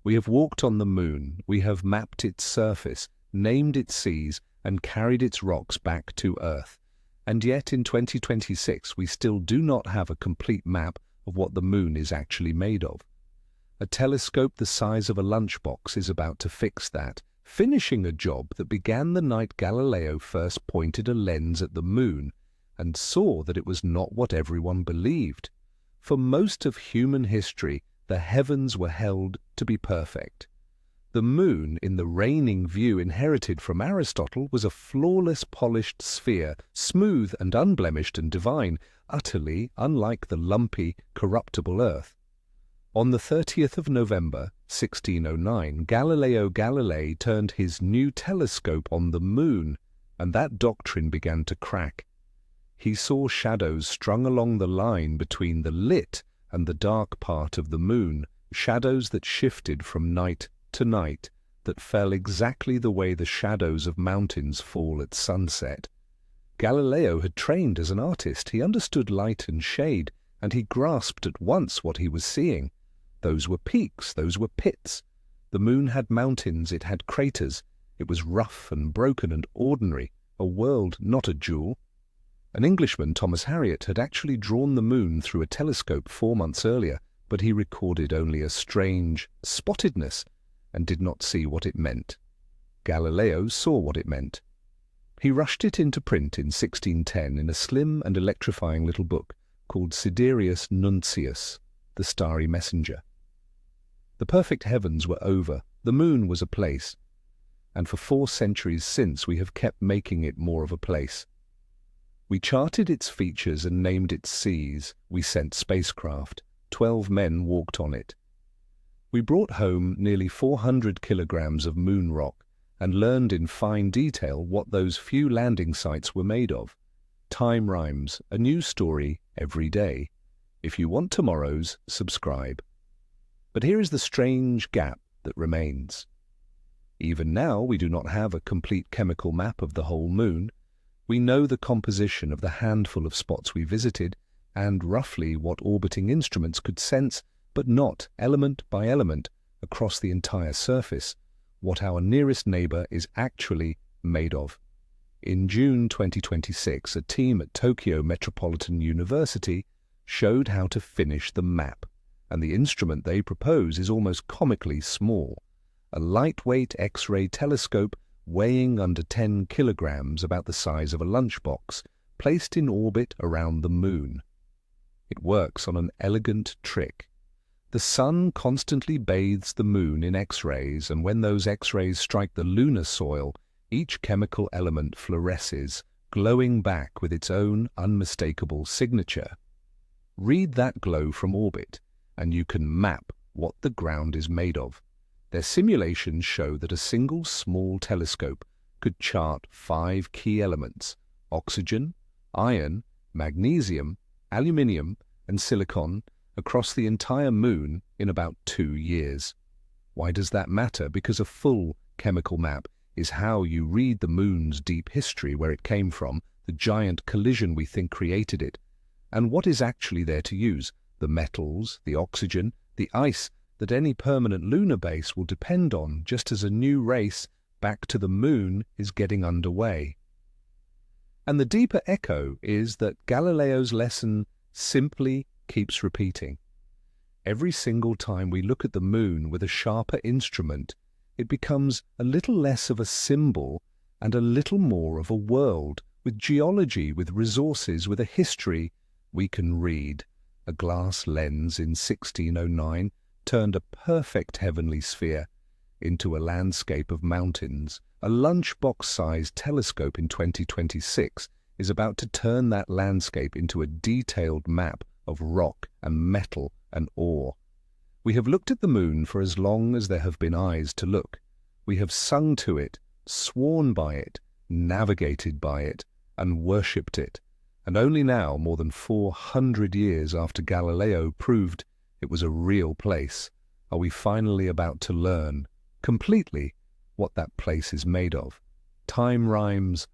We have walked on the moon, we have mapped its surface, named its seas, and carried its rocks back to Earth. And yet in 2026 we still do not have a complete map of what the moon is actually made of. A telescope the size of a lunchbox is about to fix that, finishing a job that began the night Galileo first pointed a lens at the moon and saw that it was not what everyone believed. For most of human history, the heavens were held to be perfect. The moon, in the reigning view inherited from Aristotle, was a flawless, polished sphere, smooth and unblemished and divine, utterly unlike the lumpy, corruptible Earth. On the 30th of November, 1609, Galileo Galilei turned his new telescope on the moon, and that doctrine began to crack. He saw shadows strung along the line between the lit and the dark part of the moon, shadows that shifted from night to night, that fell exactly the way the shadows of mountains fall at sunset. Galileo had trained as an artist. He understood light and shade, and he grasped at once what he was seeing. Those were peaks, those were pits. The moon had mountains, it had craters. It was rough and broken and ordinary, a world, not a jewel. An Englishman, Thomas Harriot, had actually drawn the moon through a telescope 4 months earlier, but he recorded only a strange spottedness and did not see what it meant. Galileo saw what it meant. He rushed it into print in 1610 in a slim and electrifying little book called Sidereus Nuncius, the Starry Messenger. The perfect heavens were over, the moon was a place, and for 4 centuries since we have kept making it more of a place. We charted its features and named its seas. We sent spacecraft. 12 men walked on it. We brought home nearly 400 kilograms of moon rock and learned in fine detail what those few landing sites were made of. Time rhymes, a new story every day. If you want tomorrow's, subscribe. But here is the strange gap that remains. Even now we do not have a complete chemical map of the whole moon. We know the composition of the handful of spots we visited and roughly what orbiting instruments could sense, but not, element by element, across the entire surface, what our nearest neighbor is actually made of. In June 2026, a team at Tokyo Metropolitan University showed how to finish the map, and the instrument they propose is almost comically small. A lightweight X-ray telescope weighing under 10 kilograms, about the size of a lunchbox, placed in orbit around the moon. It works on an elegant trick. The sun constantly bathes the moon in X-rays, and when those X-rays strike the lunar soil, each chemical element fluoresces, glowing back with its own unmistakable signature. Read that glow from orbit, and you can map what the ground is made of. Their simulations show that a single small telescope could chart 5 key elements: oxygen, iron, magnesium, aluminium, and silicon across the entire moon in about 2 years. Why does that matter? Because a full chemical map is how you read the moon's deep history, where it came from, the giant collision we think created it, and what is actually there to use: the metals, the oxygen, the ice that any permanent lunar base will depend on, just as a new race back to the moon is getting underway. And the deeper echo is that Galileo's lesson simply keeps repeating. Every single time we look at the moon with a sharper instrument, it becomes a little less of a symbol and a little more of a world, with geology, with resources, with a history we can read. A glass lens in 1609 turned a perfect heavenly sphere into a landscape of mountains. A lunchbox-sized telescope in 2026 is about to turn that landscape into a detailed map of rock and metal and ore. We have looked at the moon for as long as there have been eyes to look. We have sung to it, sworn by it, navigated by it, and worshipped it. And only now, more than 400 years after Galileo proved it was a real place, are we finally about to learn completely what that place is made of. Time rhymes,